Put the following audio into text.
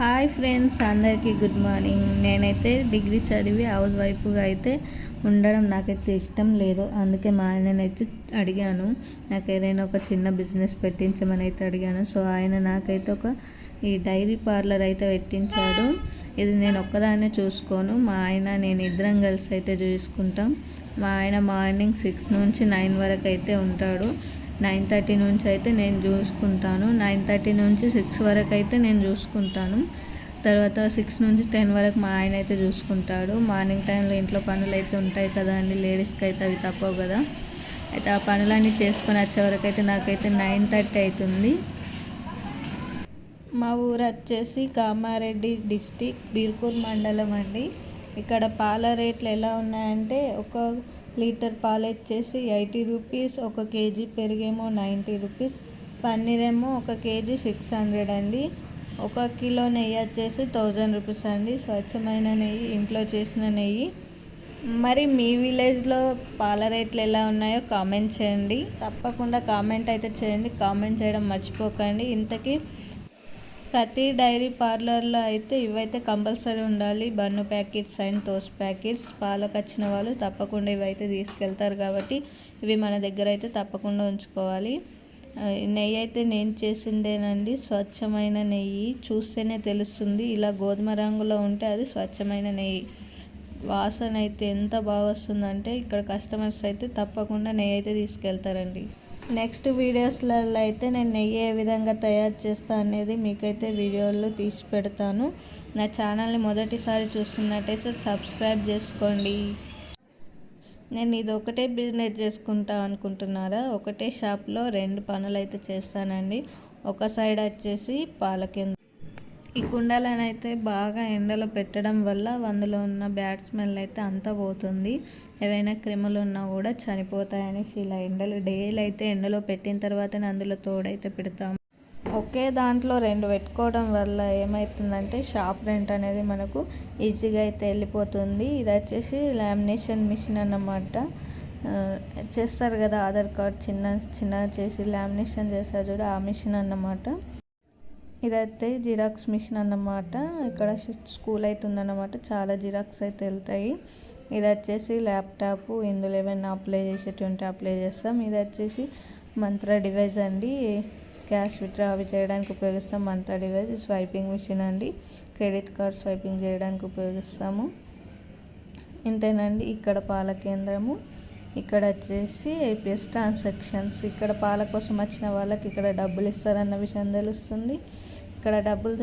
Hi friends, అందరికీ good morning. నేనైతే degree చదివి హౌస్ వైఫ్గా అయితే ఉండడం నాకైతే ఇష్టం లేదు. అందుకే మా ఆయననైతే అడిగాను, నాకు ఏదైనా ఒక చిన్న బిజినెస్ పెట్టించమని అయితే అడిగాను. సో ఆయన నాకైతే ఈ డైరీ పార్లర్ అయితే పెట్టించాడు. ఇది నేను ఒక్కదాన్నే చూసుకోను, మా ఆయన నేను ఇద్దరం కలిసి అయితే చూసుకుంటాం. మా ఆయన మార్నింగ్ 6 నుంచి 9 వరకు అయితే ఉంటాడు. 9:30 నుంచి అయితే నేను చూసుకుంటాను. 9:30 నుంచి 6 వరకు అయితే నేను చూసుకుంటాను. తర్వాత 6 నుంచి 10 వరకు మా ఆయన అయితే చూసుకుంటాడు. మార్నింగ్ టైంలో ఇంట్లో పనులు అయితే ఉంటాయి కదా అండి, లేడీస్కి అయితే అవి తప్పవు కదా. అయితే ఆ పనులన్నీ చేసుకొని వచ్చే వరకు అయితే నాకైతే 9:30 అవుతుంది. మా ఊరు వచ్చేసి కామారెడ్డి డిస్టిక్, బీర్పూర్ మండలం అండి. ఇక్కడ పాల రేట్లు ఎలా ఉన్నాయంటే, ఒక లీటర్ పాలు వచ్చేసి 80 రూపీస్, 1 కేజీ పెరుగేమో 90 రూపీస్, పన్నీర్ ఏమో 1 కేజీ 600 అండి. 1 కిలో నెయ్యి వచ్చేసి 1000 రూపీస్ అండి. స్వచ్ఛమైన నెయ్యి, ఇంట్లో చేసిన నెయ్యి. మరి మీ విలేజ్లో పాల రేట్లు ఎలా ఉన్నాయో కామెంట్ చేయండి. తప్పకుండా కామెంట్ అయితే చేయండి, కామెంట్ చేయడం మర్చిపోకండి. ఇంతకీ ప్రతి డైరీ పార్లర్లో అయితే ఇవైతే కంపల్సరీ ఉండాలి, bun packets and toast packets. పాలకు వచ్చిన వాళ్ళు తప్పకుండా ఇవైతే తీసుకెళ్తారు కాబట్టి ఇవి మన దగ్గర అయితే తప్పకుండా ఉంచుకోవాలి. నెయ్యి అయితే నేను చేసిందేనండి, స్వచ్ఛమైన నెయ్యి. చూస్తేనే తెలుస్తుంది, ఇలా గోధుమ రంగులో ఉంటే అది స్వచ్ఛమైన నెయ్యి. వాసన అయితే ఎంత బాగా వస్తుందంటే ఇక్కడ కస్టమర్స్ అయితే తప్పకుండా నెయ్యి అయితే తీసుకెళ్తారండి. నెక్స్ట్ వీడియోస్లలో అయితే నేను నెయ్యి ఏ విధంగా తయారు చేస్తా అనేది మీకైతే వీడియోలో తీసి పెడతాను. నా ఛానల్ని మొదటిసారి చూస్తున్నట్టయితే సబ్స్క్రైబ్ చేసుకోండి. నేను ఇది ఒకటే బిజినెస్ చేసుకుంటా అనుకుంటున్నారా? ఒకటే షాప్లో 2 పనులు అయితే చేస్తానండి. ఒక సైడ్ వచ్చేసి పాల కేంద్రం. ఈ కుండలను అయితే బాగా ఎండలో పెట్టడం వల్ల అందులో ఉన్న బ్యాడ్ స్మెల్ అయితే అంతా పోతుంది. ఏవైనా క్రిములు ఉన్నా కూడా చనిపోతాయనేసి ఇలా డైలీ అయితే ఎండలో పెట్టిన తర్వాతనే అందులో తోడైతే పెడతాము. ఒకే దాంట్లో 2 పెట్టుకోవడం వల్ల ఏమవుతుందంటే షాప్ రెంట్ అనేది మనకు ఈజీగా అయితే వెళ్ళిపోతుంది. ఇది వచ్చేసి లామినేషన్ మిషన్ అన్నమాట. చేస్తారు కదా, ఆధార్ కార్డ్ చిన్న చేసి లామినేషన్ చేస్తారు చూడ, ఆ మిషన్ అన్నమాట. ఇదైతే జిరాక్స్ మిషన్ అన్నమాట. ఇక్కడ స్కూల్ అయితే ఉందన్నమాట, చాలా జిరాక్స్ అయితే వెళ్తాయి. ఇది వచ్చేసి ల్యాప్టాప్, ఇందులో ఏమైనా అప్లై చేసేటువంటి అప్లై చేస్తాం. ఇది వచ్చేసి మంత్ర డివైస్ అండి, క్యాష్ విత్డ్రా అవి చేయడానికి ఉపయోగిస్తాం. మంత్ర డివైస్ స్వైపింగ్ మిషన్ అండి, క్రెడిట్ కార్డ్ స్వైపింగ్ చేయడానికి ఉపయోగిస్తాము. ఇంతేనండి. ఇక్కడ పాల కేంద్రము, ఇక్కడ వచ్చేసి ఏపీఎస్ ట్రాన్సాక్షన్స్. ఇక్కడ పాల కోసం వచ్చిన వాళ్ళకి ఇక్కడ డబ్బులు ఇస్తారన్న విషయం తెలుస్తుంది. ఇక్కడ డబ్బులు